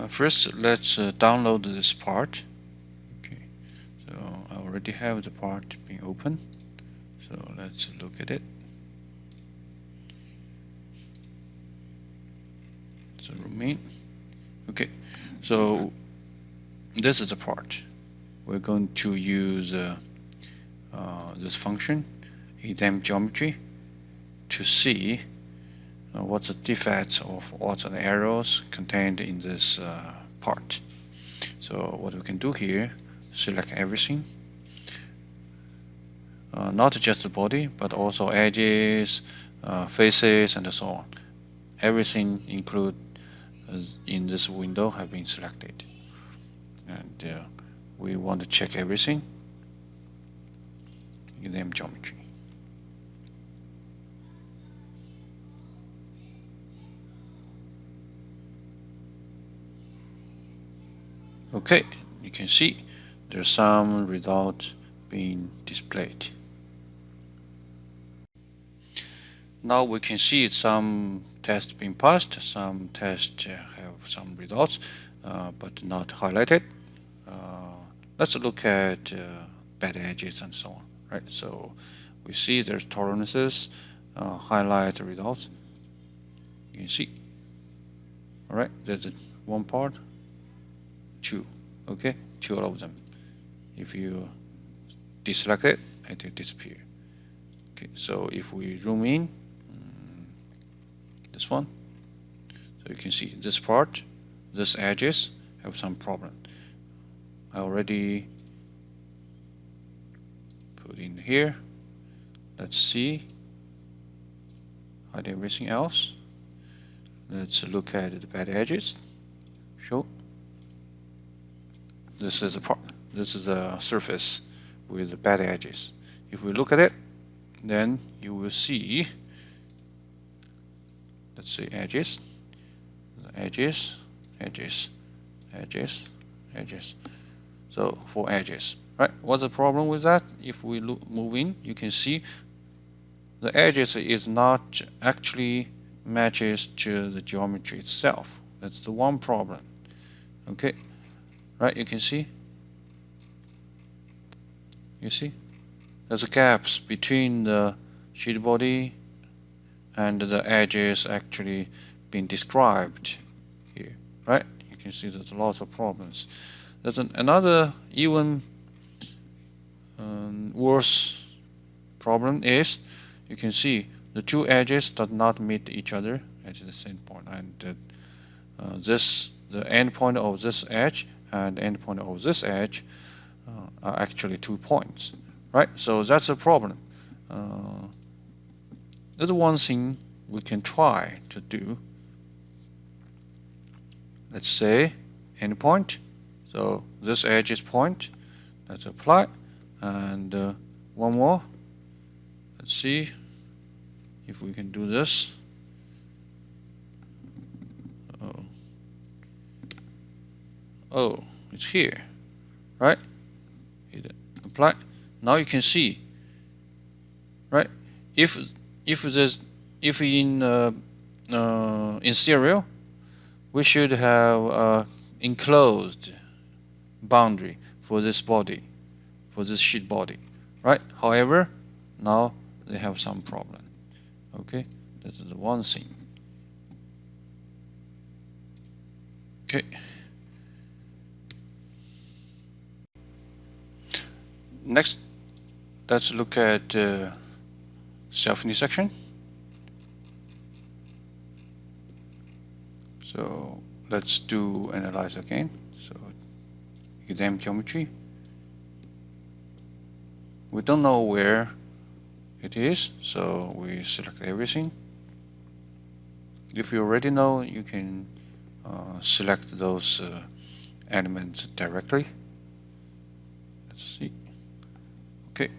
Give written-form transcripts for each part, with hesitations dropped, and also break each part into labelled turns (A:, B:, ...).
A: First, let's download this part. Okay, so I already have the part being open, so let's look at it. So remain. Okay, so this is the part. We're going to use this function, exam geometry, to see what's the defects of what's the errors contained in this part. So what we can do here, select everything, not just the body, but also edges, faces, and so on. Everything included in this window have been selected, and we want to check everything. Exam geometry. Okay, you can see there's some result being displayed. Now we can see some tests being passed, some tests have some results, but not highlighted. Let's look at bad edges and so on, right? So we see there's tolerances, highlight the results. You can see, all right, there's one part, two, okay, two of them. If you deselect it, it will disappear. Okay, so if we zoom in, this one, so you can see this part, this edges have some problem. I already put in here. Let's see, hide everything else. Let's look at the bad edges. Show. This is a part. This is a surface with the bad edges. If we look at it, then you will see. Let's say edges, edges, edges, edges, edges. So 4 edges, right? What's the problem with that? If we move in, you can see the edges is not actually matches to the geometry itself. That's the one problem. Okay, right? You can see. You see, there's gaps between the sheet body and the edges actually being described here, right? You can see there's lots of problems. There's another even worse problem is you can see the two edges does not meet each other at the same point, and the end point of this edge and end point of this edge are actually 2 points, right? So that's a problem. That's one thing we can try to do. Let's say endpoint. So this edge is point. Let's apply. And one more. Let's see if we can do this. Oh, it's here, right? Hit apply. Now you can see, right? If in serial, we should have enclosed boundary for this body, for this sheet body, right? However, now they have some problem. Okay, that's the one thing. Okay. Next, let's look at self-intersection. So let's do analyze again. So exam geometry. We don't know where it is, so we select everything. If you already know, you can select those elements directly. Let's see. Okay,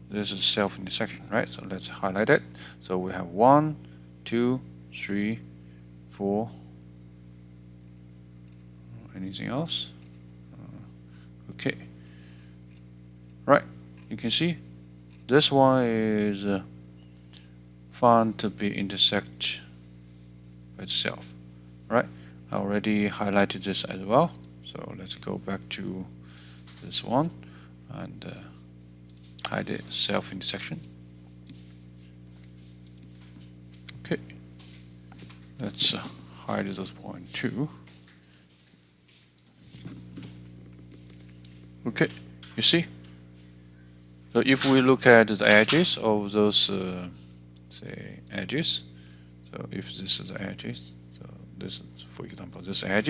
A: this is self-intersection, right? So let's highlight it. So we have 1, 2, 3, 4. Anything else? Okay. Right, you can see this one is found to be intersect by itself, right? I already highlighted this as well. So let's go back to this one and hide the self-intersection. Okay, let's hide those points too. Okay, you see? So if we look at the edges of those say edges, so if this is the edges, so this is, for example, this edge,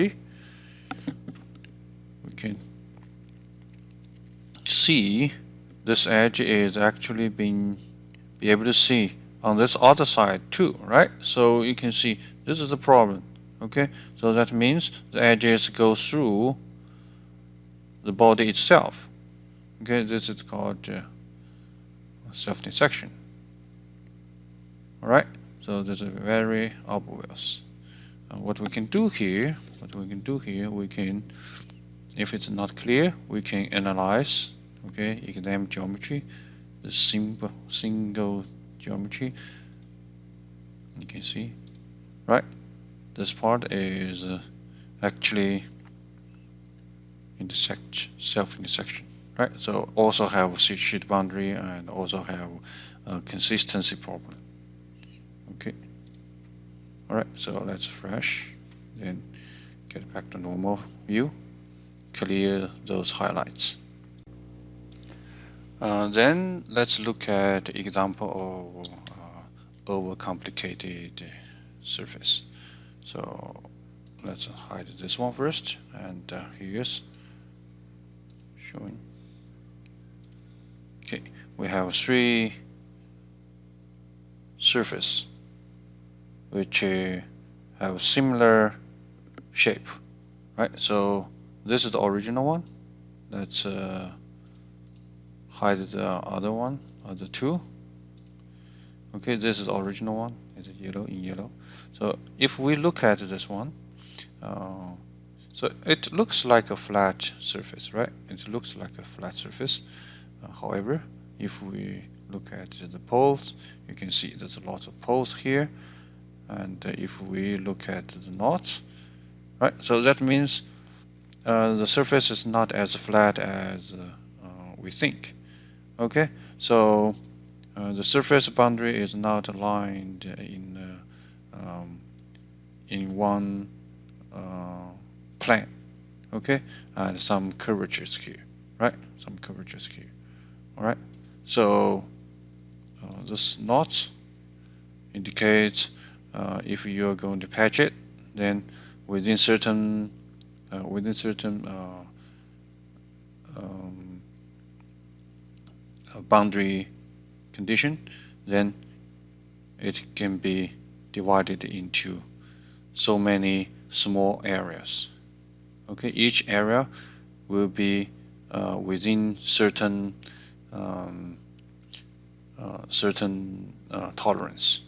A: we can see this edge is actually be able to see on this other side too, right? So you can see this is the problem. Okay, so that means the edges go through the body itself. Okay, this is called self-intersection. All right, so this is very obvious. What we can do here, we can, if it's not clear, we can analyze. Okay, examine geometry, the single geometry. You can see, right? This part is actually self-intersection, right? So also have sheet boundary and also have a consistency problem. Okay. All right. So let's refresh, then get back to normal view, clear those highlights. Then let's look at example of overcomplicated surface. So let's hide this one first, and here's showing. Okay, we have 3 surface which have similar shape, right? So this is the original one. Let's hide the other 2. Okay, this is the original one. It's yellow in yellow. So if we look at this one, so it looks like a flat surface, right? It looks like a flat surface. However, if we look at the poles, you can see there's a lot of poles here. And if we look at the knots, right? So that means the surface is not as flat as we think. Okay, so the surface boundary is not aligned in one plane. Okay, and some curvatures here, right? Some curvatures here. All right. So this knot indicates if you are going to patch it, then within certain boundary condition, then it can be divided into so many small areas. Okay, each area will be within certain tolerance.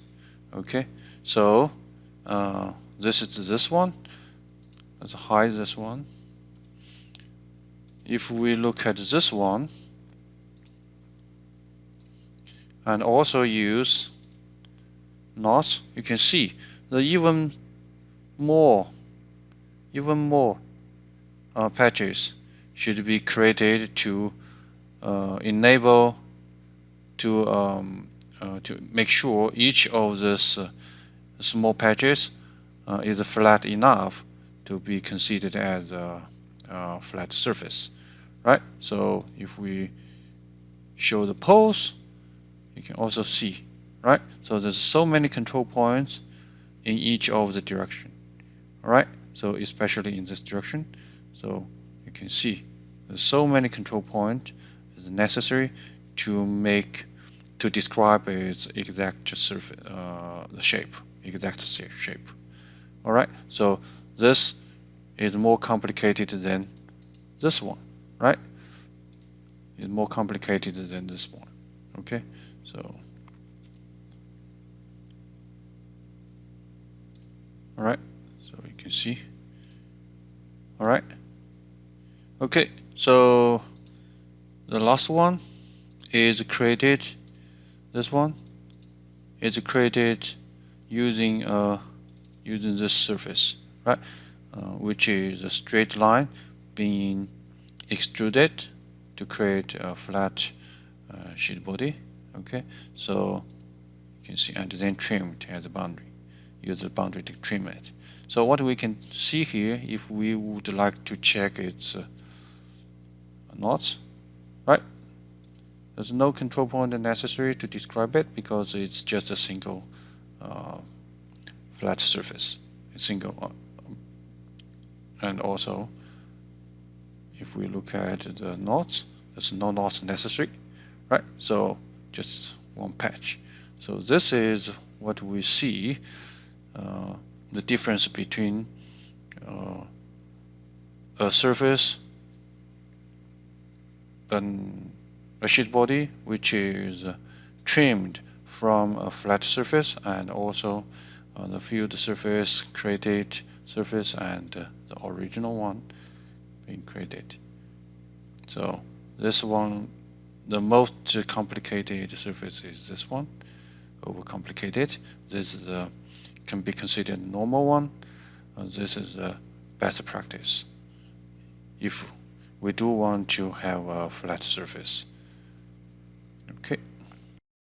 A: Okay, so this is this one. Let's hide this one. If we look at this one and also use knots, you can see the even more patches should be created to enable to make sure each of these small patches is flat enough to be considered as a flat surface, right? So if we show the poles, you can also see, right? So there's so many control points in each of the direction, all right? So especially in this direction, so you can see there's so many control points is necessary to describe its exact surface, the shape, exact shape. All right. So this is more complicated than this one, right? It's more complicated than this one. Okay. So. All right. So you can see. All right. Okay. So the last one is created. This one is created using this surface, right? which is a straight line being extruded to create a flat sheet body. Okay, so you can see, and then trimmed as a boundary. Use the boundary to trim it. So what we can see here, if we would like to check its knots, right? There's no control point necessary to describe it because it's just a single flat surface. It's single, and also if we look at the knots, there's no knots necessary, right? So just one patch. So this is what we see, the difference between a surface and a sheet body which is trimmed from a flat surface, and also the field surface, created surface, and the original one being created. So this one, the most complicated surface is this one, overcomplicated. This is can be considered a normal one. This is the best practice if we do want to have a flat surface.